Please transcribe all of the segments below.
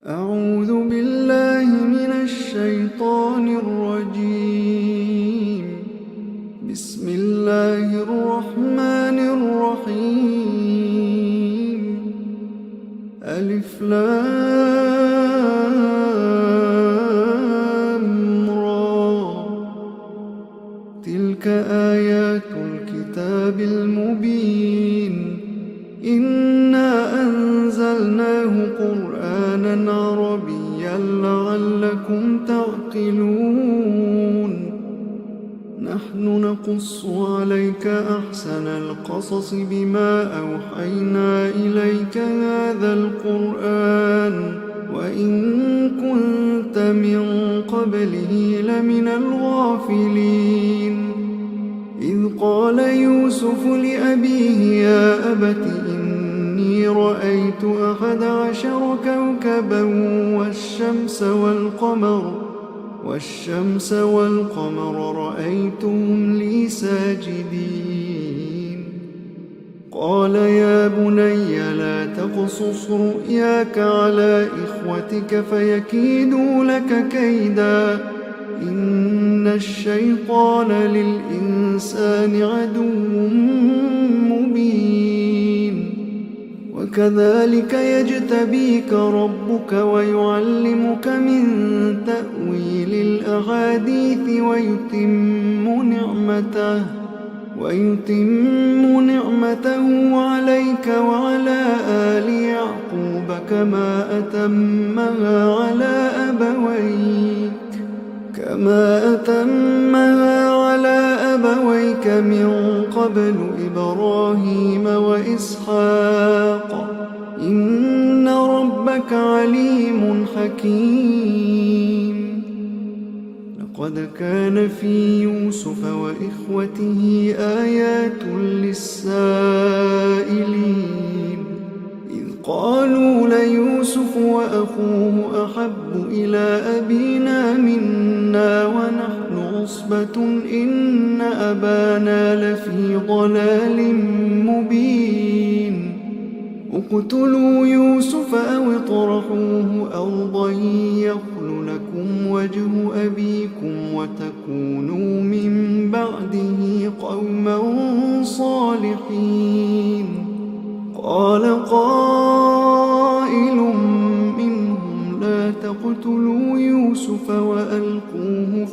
أعوذ بالله من الشيطان الرجيم. بسم الله الرحمن الرحيم. ألف لام را. تلك آيات الكتاب المبين. إنا أنزلناه قرآنا عربيا لعلكم تعقلون. نحن نقص عليك أحسن القصص بما أوحينا إليك هذا القرآن وإن كنت من قبله لمن الغافلين. إذ قال يوسف لأبيه يا أبت إني رأيت 11 كوكبا والشمس والقمر رأيتهم لي ساجدين. قال يا بني لا تقصص رؤياك على إخوتك فيكيدوا لك كيدا إن الشيطان للإنسان عدو مبين. وكذلك يجتبيك ربك ويعلمك من تأويل الأحاديث ويتم نعمته عليك وعلى آل يعقوب كما أتمها على أبويك من قبل إبراهيم وإسحاق إن ربك عليم حكيم. لقد كان في يوسف وإخوته آيات للسائلين. إذ قالوا ليوسف وأخوه أحب إلى أبينا منا ونحن عصبة إن أبانا لفي ضلال مبين. اقتلوا يوسف أو اطرحوه أرضا يخل لكم وجه أبيكم وتكونوا من بعده قوما صالحين. قال قائل منهم لا تقتلوا يوسف وألقوه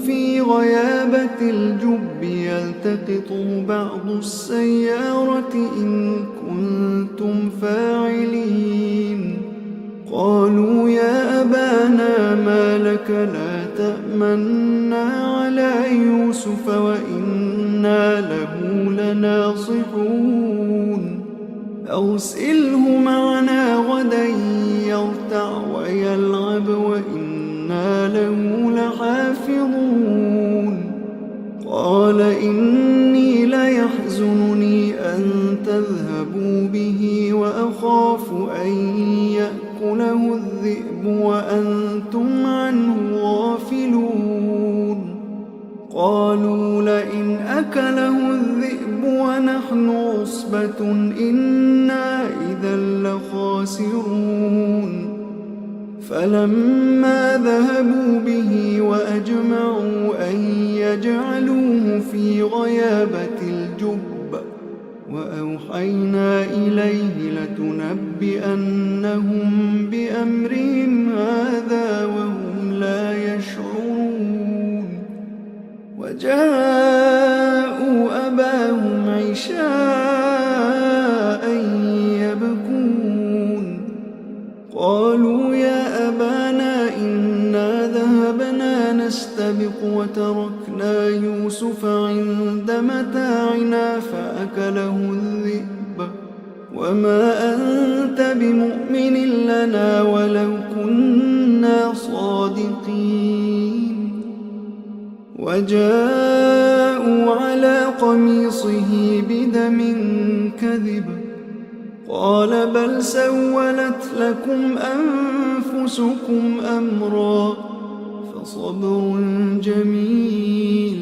في غيابة الجب يلتقطه بعض السيارة إن كنتم فاعلين. قالوا يا أبانا ما لك لا تأمنا على يوسف وإنا له لناصحون. أرسله معنا غدا يرتع ويلعب وإنا له لحافظون. قال إني ليحزنني أن تذهبوا به وأخاف أن يأكله الذئب وأنتم عنه غافلون. قالوا لئن أكله الذئب ونحن عصبة إنا إذا لخاسرون. فلما ذهبوا به وأجمعوا أن يجعلوه في غيابة الجب وأوحينا إليه لتنبئنهم بأمرهم هذا وهم لا يشعرون. وجاءوا أباهم عشاء يبكون. قالوا يا أبانا إنا ذهبنا نستبق وتركنا يوسف عند متاعنا فأكله الذئب وما أنت بمؤمن لنا ولو كنا صادقين. وجاءوا على قميصه بدم كذب. قال بل سولت لكم أنفسكم أمرا فصبر جميل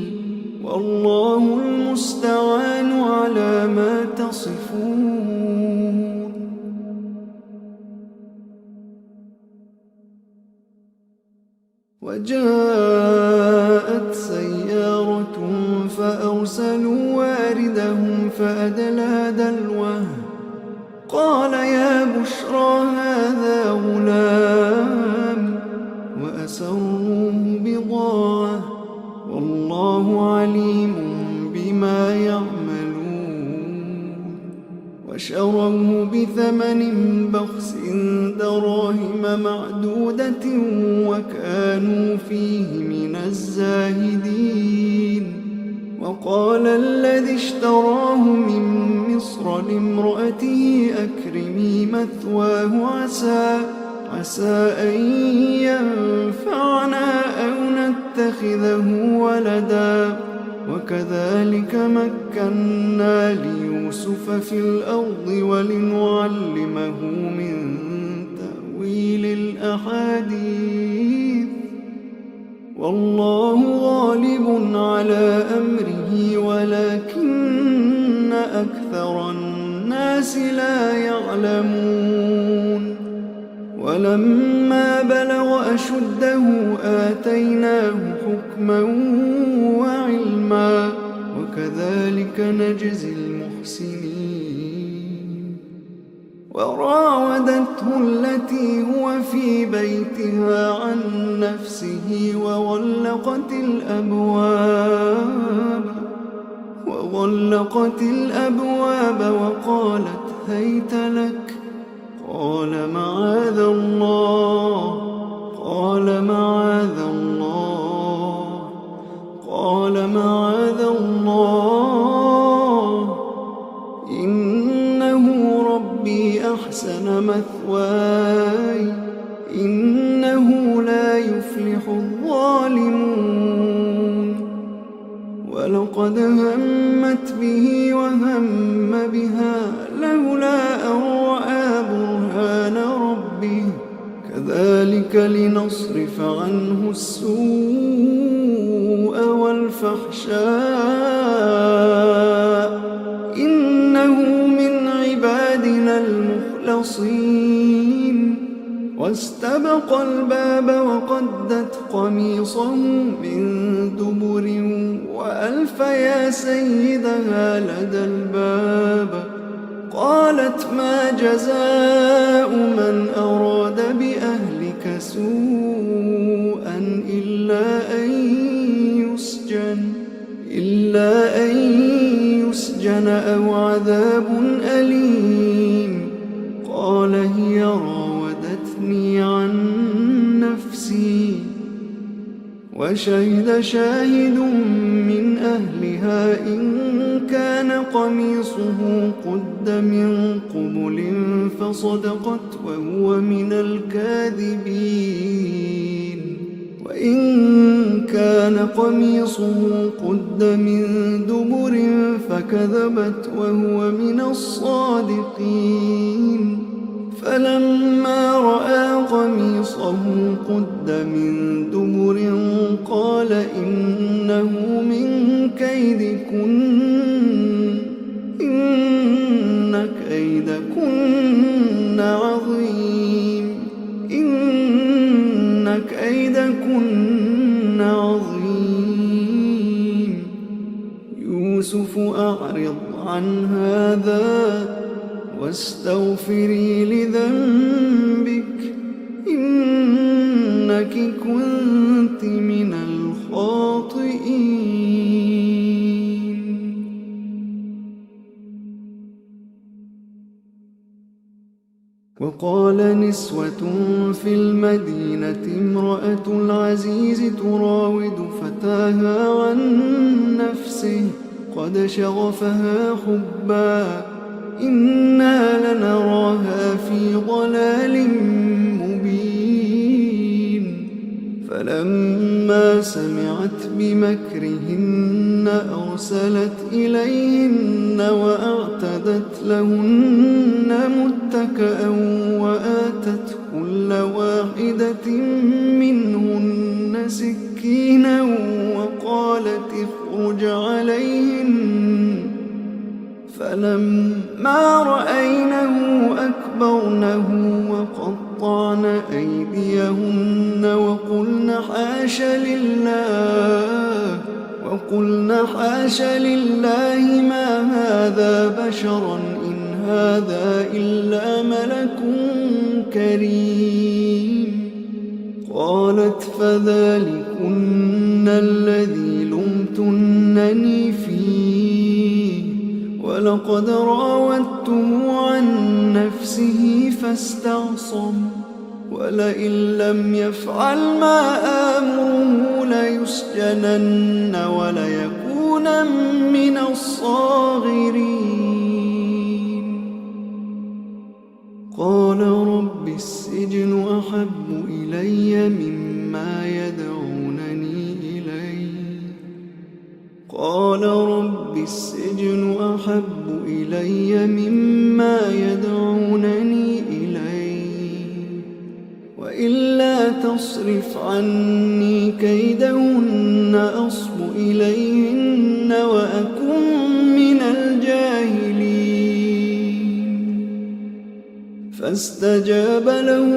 والله المستعان على ما تصفون. وجاءت سيارة فأرسلوا واردهم فأدلى دلوه قال يا بشرى هذا غلام وأسروه بضاعة والله عليم بما يعملون وشروه بثمن بخس دراهم معدودة وكانوا فيه من الزاهدين وقال الذي اشتراه من مصر لامرأته أكرمي مثواه عسى أن ينفعنا أو نتخذه ولدا وكذلك مكنا ليوسف في الأرض ولنعلمه من تأويل الأحاديث والله غالب على أمره ولكن أكثر الناس لا يعلمون ولما بلغ أشده آتيناه حكما وعلما وكذلك نجزي المحسنين وراودته التي هو في بيتها عن نفسه وغلقت الأبواب وقالت هيت لك قال معاذ الله إنه ربي أحسن مثواي إنه لا يفلح الظالمون ولقد همت به وهم بها لولا أن رأى برهان ربه كذلك لنصرف عنه السوء والفحشاء إنه من عبادنا المخلصين واستبق الباب وقدت قميصه من دبر وألف يا سيدها لدى الباب قالت ما جزاء من أراد بأهلك سوءا إلا أن يسجن أو عذاب أليم قال هي راودتني عن نفسي وشهد شاهد من أهلها إن كان قميصه قد من قبل فصدقت وهو من الكاذبين وإن كان قميصه قد من دبر فكذبت وهو من الصادقين فلما رأى قميصه قد من دبر قال إنه من كيدكن إن كيدكن عظيم يوسف أعرض عن هذا واستغفري لذنبك إنك كنت من الخاطئين. وقال نسوة في المدينة امرأة العزيز تراود فتاها عن نفسه قد شغفها حبا إنا لنراها في ضلال مبين فلما سمعت بمكرهن أرسلت إليهن وأعتدت لهن متكئا وآتت كل واحدة منهن سكينا وقالت اخرج عليهن فلما رأينه أكبرنه وقطعن أيديهن وقلن حاش لله ما هذا بشرا إن هذا إلا ملك كريم. قالت فذلكن الذي لمتنني فيه ولقد راودته عن نفسه فاستعصم ولئن لم يفعل ما آمره ليسجنن وليكونن من الصاغرين. قال رب السجن أحب إلي مما يدعونني إليه وإلا تصرف عني كيدهن أصب إليهن وأكن من الجاهلين. فاستجاب له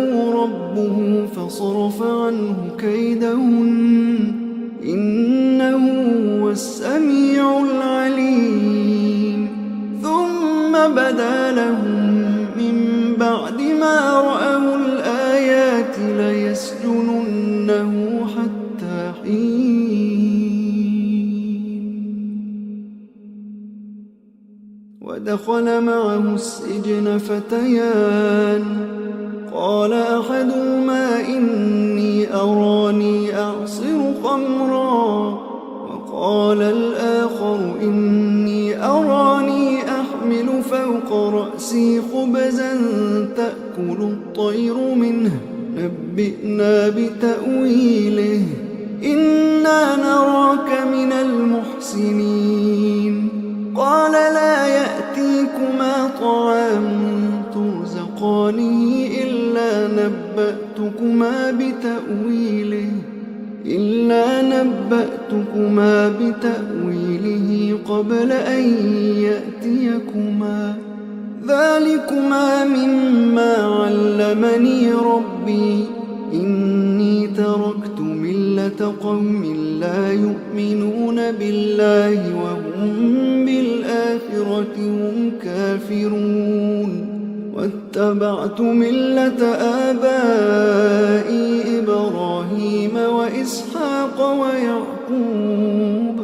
ربه فصرف عنه كيدهن إنه هو السميع العليم. ثم بدا لهم من بعد ما رأوا الآيات ليسجننه حتى حين. ودخل معه السجن فتيان قال أحدهما إني أراني أعصر خمرا وقال الآخر إني أراني أحمل فوق رأسي خبزا تأكل الطير منه نبئنا بتأويله إنا نراك من المحسنين. قال لا يأتيكما طعام ترزقانه إلا نبأتكما بتأويله قبل أن يأتيكما ذلكما مما علمني ربي إني تركت ملة قوم لا يؤمنون بالله وهم بالآخرة هم كافرون واتبعت ملة آبائي إبراهيم وإسحاق ويعقوب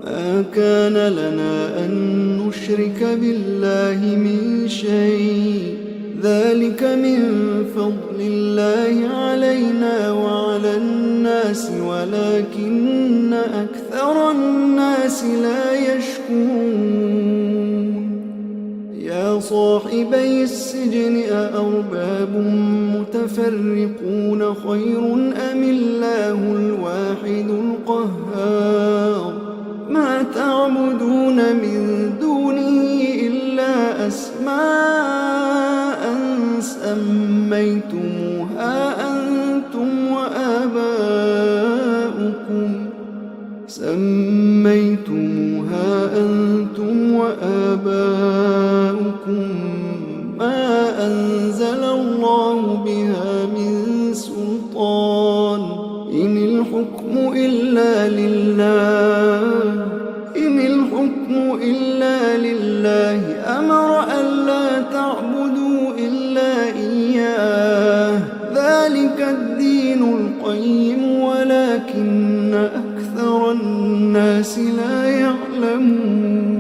ما كان لنا أن نشرك بالله من شيء ذلك من فضل الله علينا وعلى الناس ولكن أكثر الناس لا يشكرون. يا صاحبي السجن أأرباب متفرقون خير أم الله الواحد القهار ما تعبدون من دونه إلا أسماء سميتموها أنتم وآباؤكم ما أنزل الله بها من سلطان إن الحكم إلا لله أمر ألا تعبدوا إلا إياه ذلك الدين القيم ولكن أكثر الناس لا يعلمون.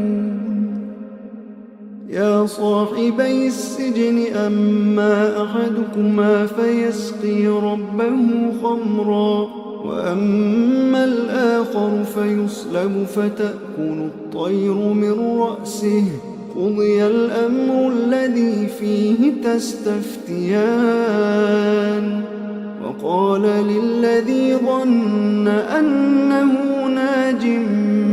يا صاحبي السجن أما أحدكما فيسقي ربه خمرا وأما الآخر فيصلب فتأكل الطير من رأسه قضي الأمر الذي فيه تستفتيان. وقال للذي ظن أنه ناج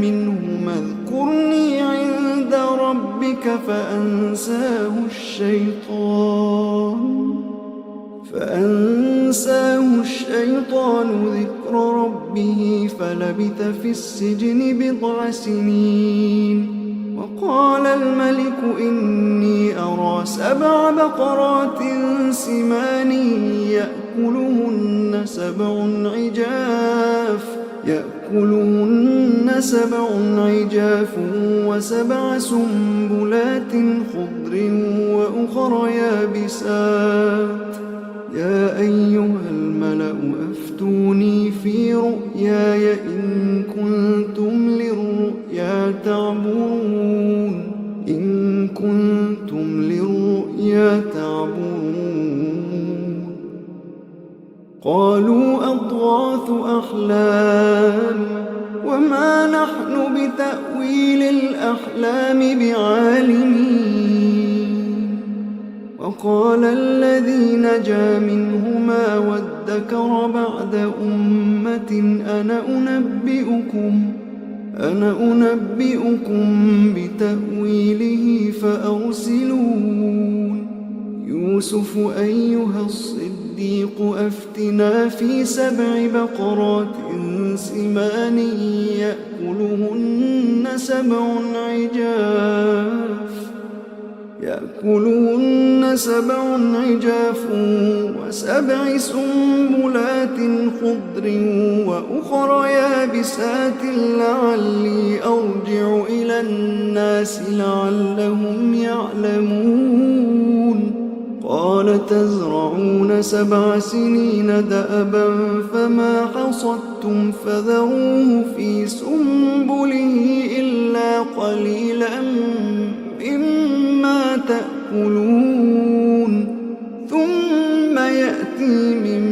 منهما اذكرني عند ربك فأنساه الشيطان ذكر ربه فلبث في السجن 9 سنين. وقال الملك إني أرى 7 بقرات سمان يأكلهن يأكلهن سبع عجاف وسبع سنبلات خضر وأخر يابسات. يا أيها الملأ أفتوني في رؤياي إن كنتم للرؤيا تعبرون. قالوا أضغاث أحلام وما نحن بتأويل الأحلام بعالمين. وقال الذي نجا منهما وادكر بعد أمة أنا أنبئكم بتأويله فأرسلون. يوسف أيها الصديق أفتنا في 7 بقرات سمان يأكلهن سبع عجاف و7 سنبلات خضر وأخر يابسات لعلي أرجع إلى الناس لعلهم يعلمون. قال تزرعون 7 سنين دأبا فما حصدتم فذروه في سنبله إلا قليلا مما تأكلون. ثم يأتي من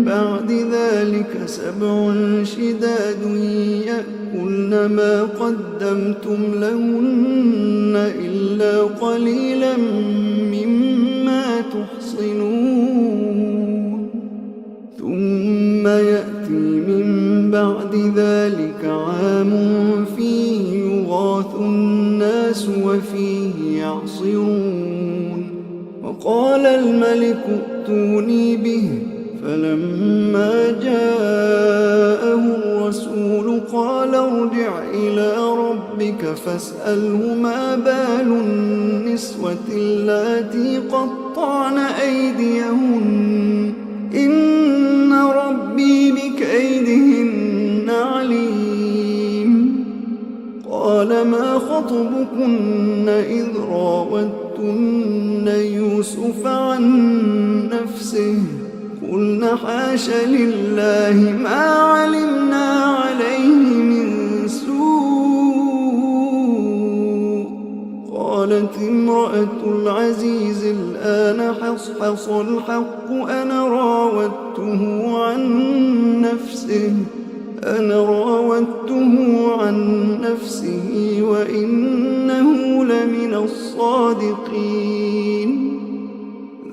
بعد ذلك 7 شداد يأكلن ما قدمتم لهن إلا قليلا مما تحصنون. ثم يأتي من بعد ذلك عام فيه يغاث الناس وفيه يعصرون. وقال الملك ائتوني به فلما جاءه الرسول قال ارجع إلى ربك فاسأله ما بال النسوة اللاتي قطعن أيديهن إن ربي بكيدهن عليم. قال ما خطبكن إذ راوتن يوسف عن نفسه قلنا حاش لله ما علمنا عليه من سوء. قالت امرأة العزيز الآن حصحص الحق أنا راودته عن نفسه وإنه لمن الصادقين.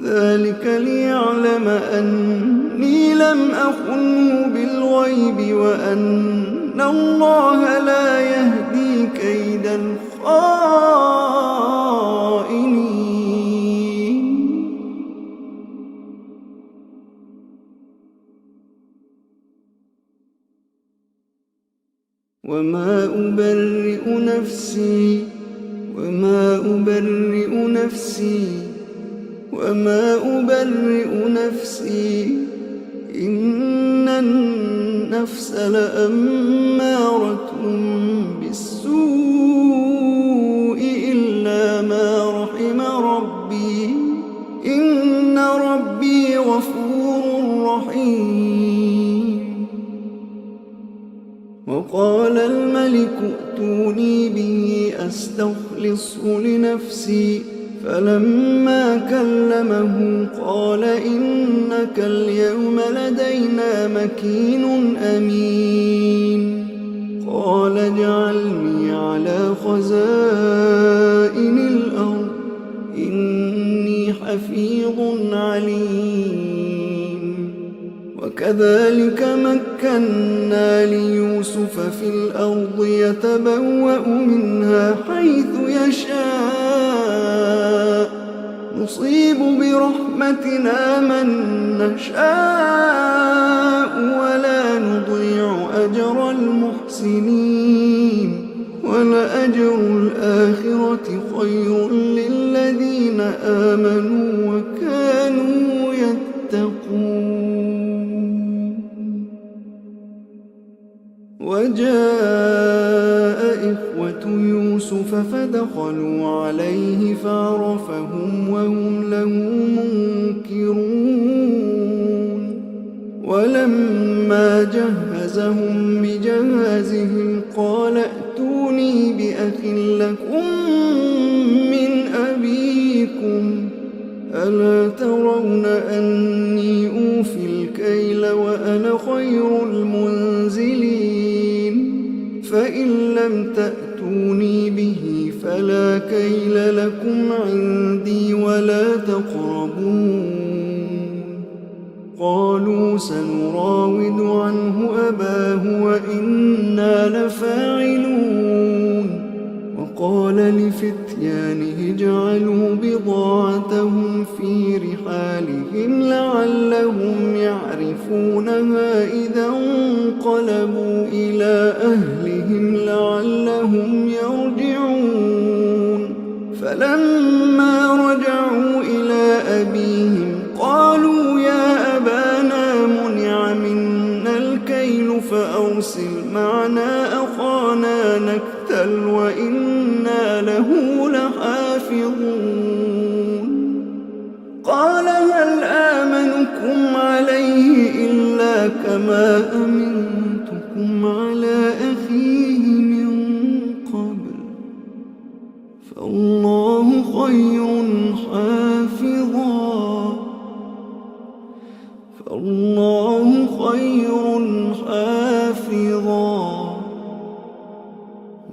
ذلك ليعلم أني لم أخنه بالغيب وأن الله لا يهدي كيد الخائنين. وما أبرئ نفسي إن النفس لأمارة بالسوء إلا ما رحم ربي إن ربي غفور رحيم. وقال الملك ائتوني به أستخلصه لنفسي فلما كلمه قال إنك اليوم لدينا مكين أمين. قال اجعلني على خزائن الأرض إني حفيظ عليم. وكذلك مكنا ليوسف في الأرض يتبوأ منها حيث يشاء نصيب برحمتنا من نشاء ولا نضيع أجر المحسنين. ولأجر الآخرة خير للذين آمنوا وكانوا يتقون. وجاء إخوة يوسف فدخلوا عليه فعرفهم وهم له منكرون ولما جهزهم بجهازهم قال ائتوني بأخ لكم من أبيكم ألا ترون أني أوفي الكيل وأنا خير المنزلين فإن لم تأتوني به فلا كيل لكم عندي ولا تقربون قالوا سنراود عنه أباه وإنا لفاعلون وقال لفتيانه اجعلوا بضاعتهم في رحالهم لعلهم يعرفونها إذا انقلبوا إلى أهلهم لعلهم يرجعون فلما رجعوا إلى أبيهم قالوا يا أبانا منع منا الكيل فأرسل معنا أخانا نكتل وإنا له لحافظون قال هل آمنكم عليه إلا كما أمنتكم على أخيه من قبل فالله خير حافظا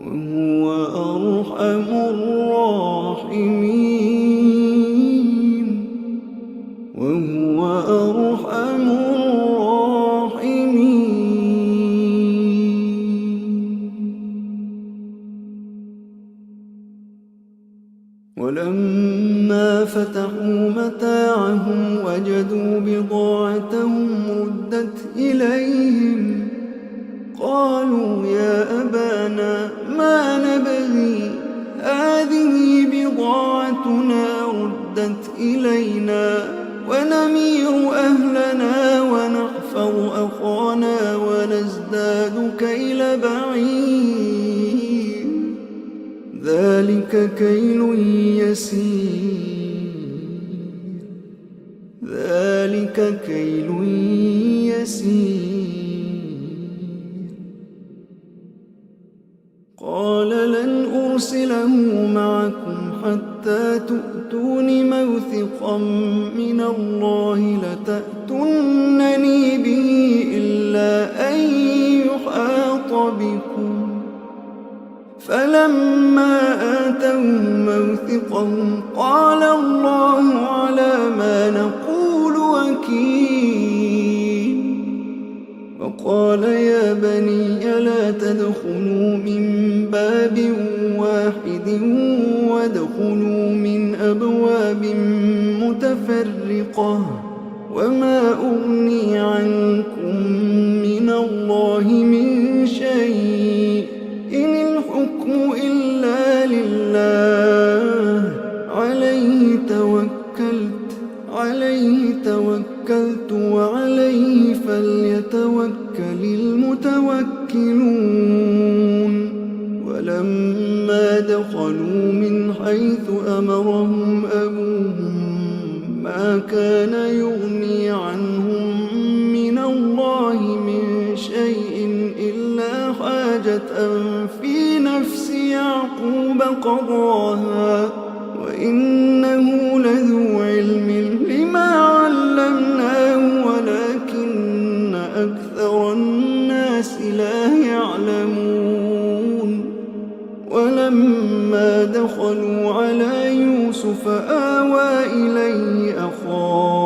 وهو أرحم الراحمين ولما فتحوا متاعهم وجدوا بضاعتهم ردت إليهم قالوا يا أبانا ما نبغي هذه بضاعتنا ردت إلينا ونمير أهلنا ونحفظ أخانا ونزداد كيل بعير ذلك كيل يسير قال لن أرسله معكم حتى تؤتون موثقا من الله لتأتونني به إلا أن يحاط بكم فلما آتوا موثقهم قال الله على ما نقول وكيل وقال يا بني لا تدخلوا من باب واحد وادخلوا من أبواب متفرقة وما أغني عنكم من الله من شيء إن الحكم إلا لله عليه توكلت وعليه فليتوكل المتوكلون ولما دخلوا من حيث أمرهم أبوهم ما كان يغني عنهم من الله من شيء إلا حاجة في نفس يعقوب قضاها وإنه لذو علم لما علمناه ولكن أكثر الناس لا يعلمون ولما دخلوا على يوسف آوى إليه أخاه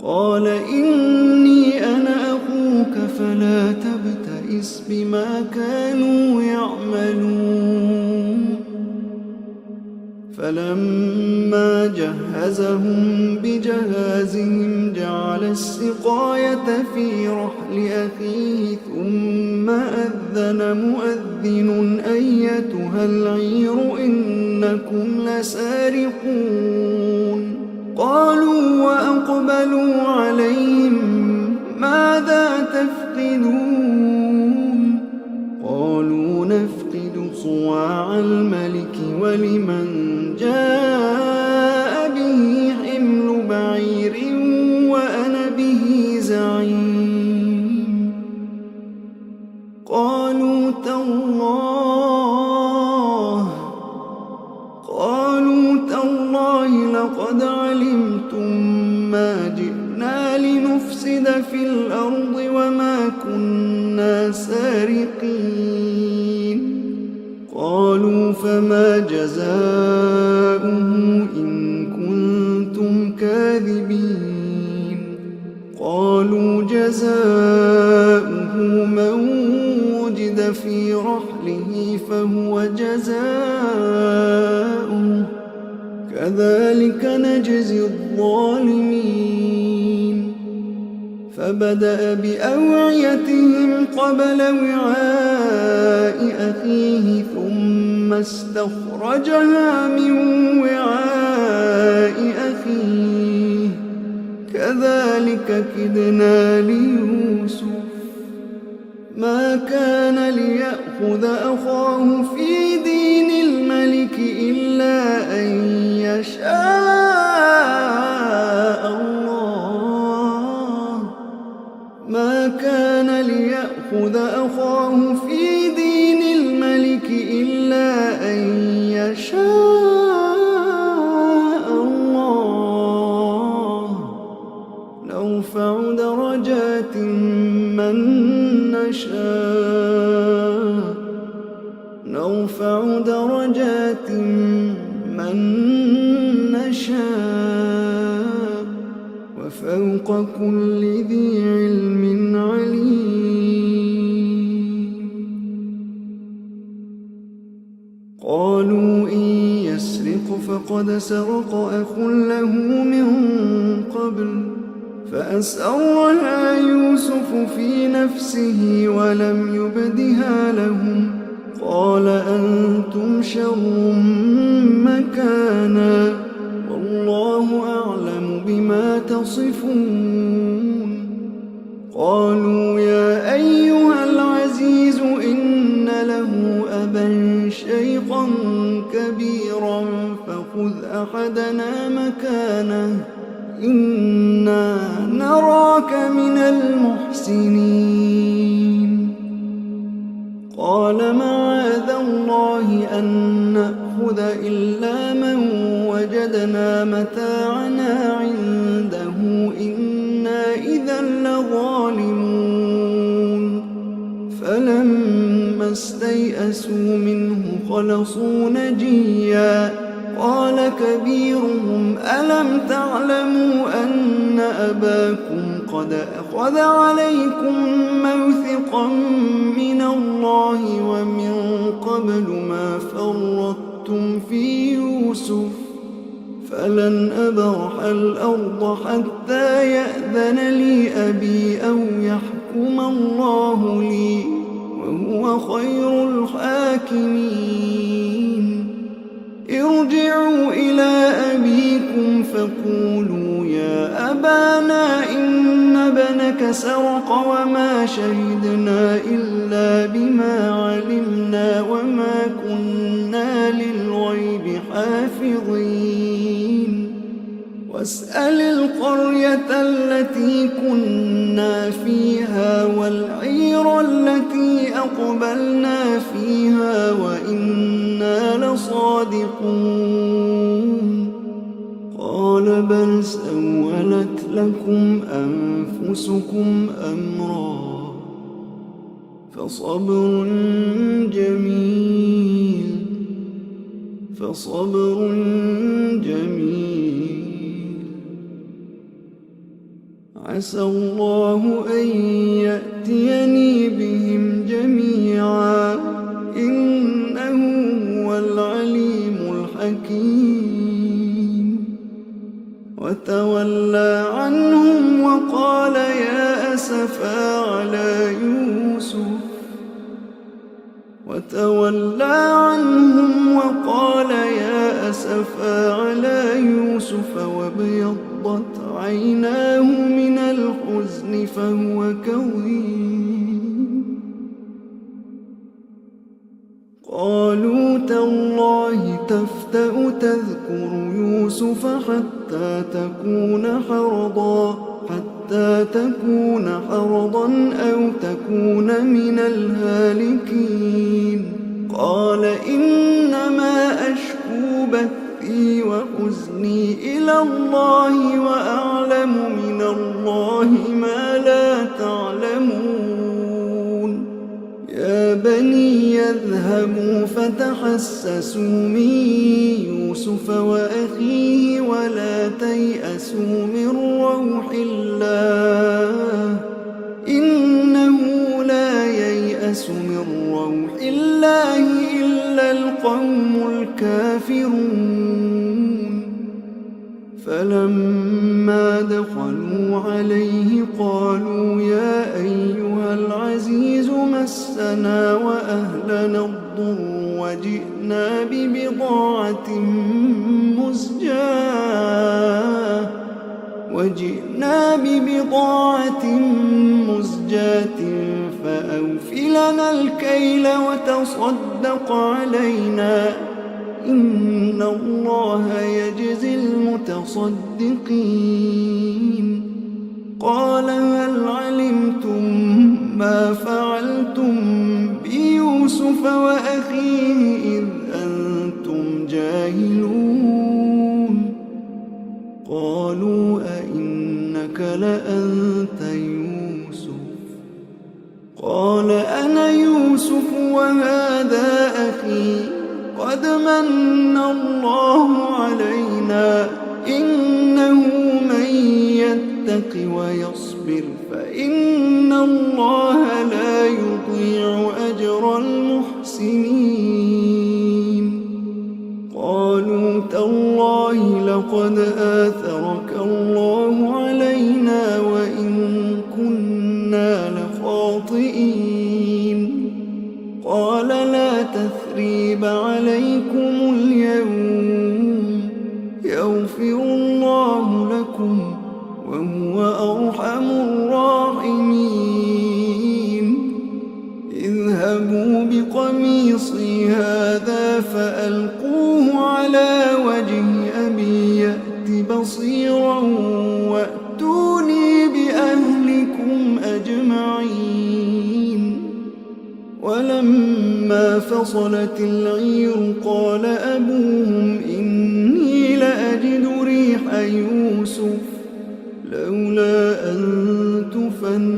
قال إني أنا أخوك فلا تبتئس بما كانوا يعملون فلما جهزهم بجهازهم جعل السقاية في رحل أخيه ثم أذن مؤذن أيتها العير إنكم لسارقون قالوا وأقبلوا عليهم ماذا تفقدون قالوا نفقد صواع الملك ولمن جاء به حمل بعير وأنا به زعيم قالوا تالله لقد علمتم ما جئنا لنفسد في الأرض وما كنا سارقين قالوا فما جزاؤه إن كنتم كاذبين قالوا جزاؤه من وجد في رحله فهو جزاؤه كذلك نجزي الظالمين فبدأ بأوعيتهم قبل وعاء أخيه ثم استخرجها من وعاء أخيه كذلك كدنا ليوسف ما كان ليأخذ أخاه في دين الملك إلا أن يشاء الله ما كان ليأخذ أخاه في دين الملك إلا أن يشاء الله نرفع درجات من نشاء وفوق كل ذي علم عليم قالوا إن يسرق فقد سرق أخ له من قبل فأسرها يوسف في نفسه ولم يبدها لهم قال أنتم شر مكانا والله أعلم بما تصفون قالوا يا أيها العزيز إن له أبا شيخا كبيرا فخذ أحدنا مكانه إنا نراك من المحسنين قال معاذ الله أن نأخذ إلا من وجدنا متاعنا عنده إنا إذا لظالمون فلما استيئسوا منه خلصوا نجيا قال كبيرهم ألم تعلموا أن أباكم قد أخذ عليكم موثقا من الله ومن قبل ما فرطتم في يوسف فلن أبرح الأرض حتى يأذن لي أبي أو يحكم الله لي وهو خير الحاكمين ارجعوا إلى أبيكم فقولوا يا أبانا إن ابنك سرق وما شهدنا إلا بما علمنا وما كنا للغيب حافظين واسأل القرية التي كنا فيها والعير التي أقبلنا فيها وإنا لصادقون قال بل سولت لكم أنفسكم أمرا فصبر جميل عسى الله أن يأتيني بهم جميعا إنه هو العليم الحكيم وتولى عنهم وقال وقال يا أسفا على يوسف وتولى عنهم وقال يا أسفا على يوسف وابيضت عيناه من الحزن فهو كظيم قالوا تالله تفتأ تذكر يوسف حتى تكون حرضا أو تكون من الهالكين قال إنما أشكو بثي وحزني إلى الله وأعلم من الله ما لا تعلمون يا بني اذهبوا فتحسسوا من يوسف وأخيه ولا تيأسوا من روح الله إنه لا ييأس من روح الله إلا القوم الكافرون فلما دخلوا عليه قالوا يا أيها العزيز مسنا وأهلنا الضر وجئنا ببضاعة مزجاة فأوف لنا الكيل وتصدق علينا إن الله يجزي المتصدقين قال هل علمتم ما فعلتم بيوسف وأخيه إذ أنتم جاهلون قالوا أئنك لأنت يوسف قال أنا يوسف وهذا أخي قد من الله علينا إنه من يتق ويصبر فإن الله لا يضيع أجر المحسنين قالوا تالله لقد آثرك الله علينا وإن كنا لخاطئين قال لا تثريب عليكم اليوم يغفر الله لكم وهو أرحم الراحمين اذهبوا بقميصي هذا فألقوه على وجه أبي يأت بصيرا وأتوني بأهلكم أجمعين ولما فصلت العير قال أبوهم إني لأجد ريح يوسف لولا أن تفندون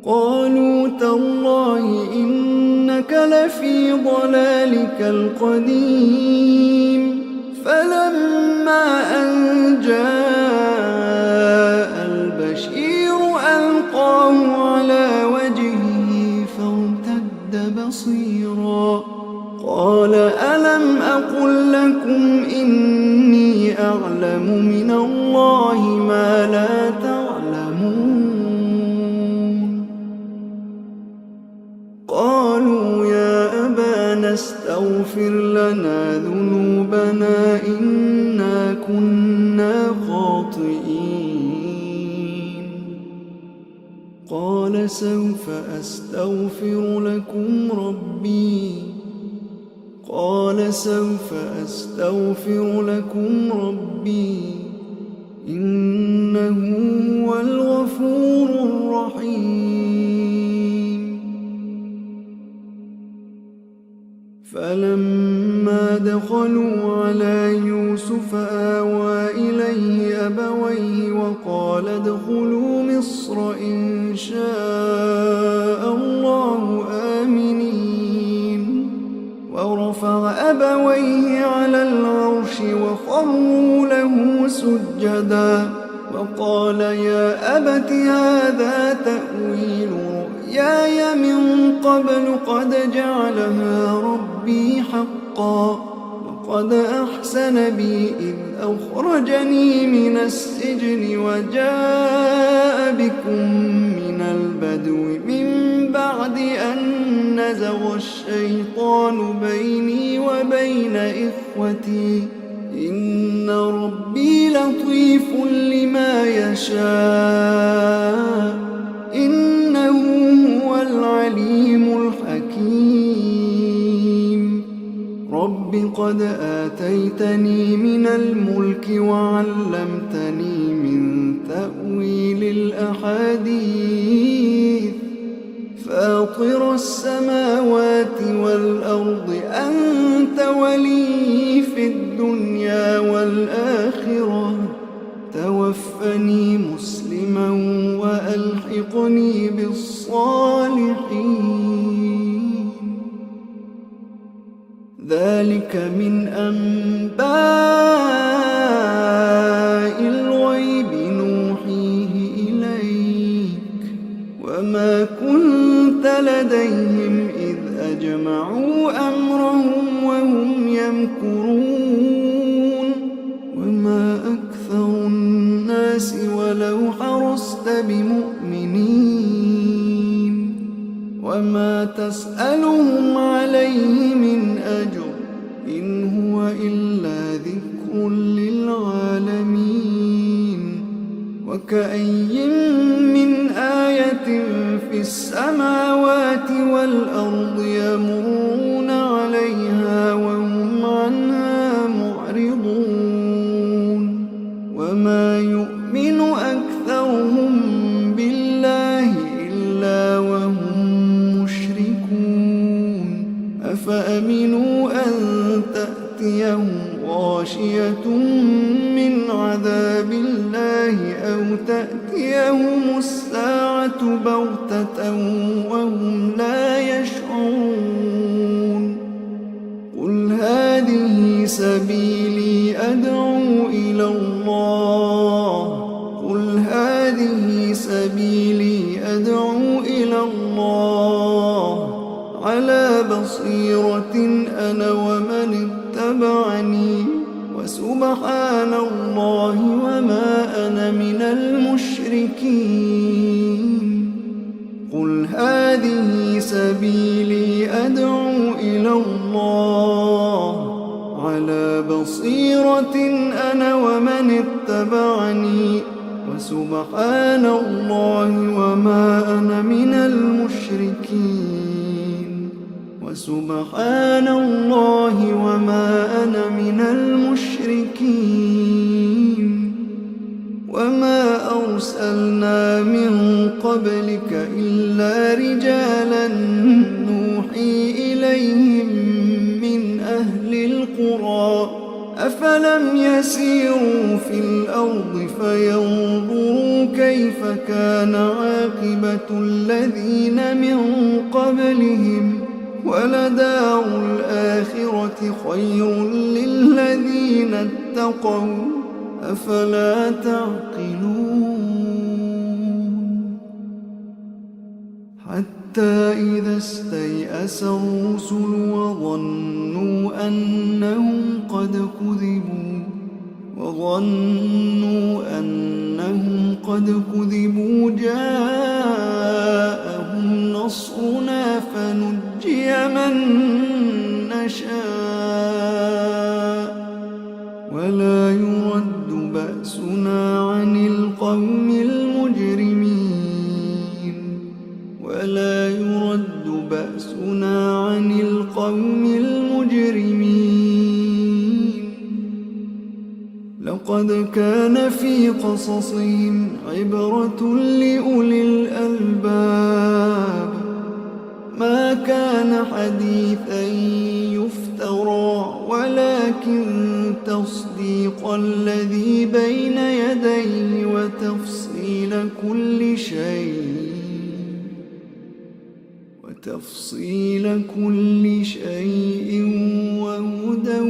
قالوا تالله إنك لفي ضلالك القديم فلما أن جاء البشير ألقاه على وجهه فارتد بصيرا قال ألم أقل لكم إني أعلم من الله ما لا تعلمون قالوا يا أبانا استغفر لنا ذنوبنا إنا كنا خاطئين قال سوف أستغفر لكم ربي إنه هو الغفور الرحيم فلما دخلوا على يوسف آوى إليه أبويه وقال ادخلوا مصر إن شاء الله آمنين ورفع أبويه على العرش وخروا له سجدا وقال يا أبت هذا تأويل رؤياي من قبل قد جعلها ربي حقا وقد أحسن بي إذ أخرجني من السجن وجاء بكم من البدو من بعد أن نزغ الشيطان بيني وبين إخوتي إن ربي لطيف لما يشاء إنه هو العليم الحكيم رب قد آتيتني من الملك وعلمتني من تأويل الأحاديث فاطر السماوات والأرض أنت ولي في الدنيا والآخرة توفني مسلما وألحقني بالصالحين ذلك من أنباء الغيب نوحيه إليك وما كنت لديهم إذ أجمعوا أمرهم وهم يمكرون وما أكثر الناس ولو حرصت بمؤمنين وما تسألهم عليه من أجر إن هو إلا ذكر للعالمين وكأي من آية في السماوات والأرض يمرون عليها وهم عنها معرضون وما يؤمن أكثرهم بالله إلا وهم مشركون أفأمنوا أن تأتيهم غاشية من عذاب الله أو تأتيهم الساعة بغتة وهم لا يشعرون قل هذه سبيلي أدعو إلى الله قل هذه سبيلي أدعو إلى الله على بصيرة أنا ومن اتبعني وسبحان الله وما أنا من المشركين قل هذه سبيلي أدعو إلى الله على بصيرة أنا ومن اتبعني وسبحان الله وما أنا من المشركين وسبحان الله وما أنا من المشركين وما أرسلنا من قبلك إلا رجالا نوحي إليهم من أهل القرى أفلم يسيروا في الأرض فينظروا كيف كان عاقبة الذين من قبلهم ولدار الآخرة خير للذين اتقوا أفلا تعقلون حتى إذا استيأس الرسل وظنوا أنهم قد كذبوا جاءهم نصرنا فنجي من نشاء ولا يرد بأسنا عن القوم المجرمين ولا يرد بأسنا عن القوم المجرمين لقد كان في قصصهم عبرة لأولي الألباب ما كان حديثا يفترى ولكن تصديق الذي بين يديه وتفصيل كل شيء وهدى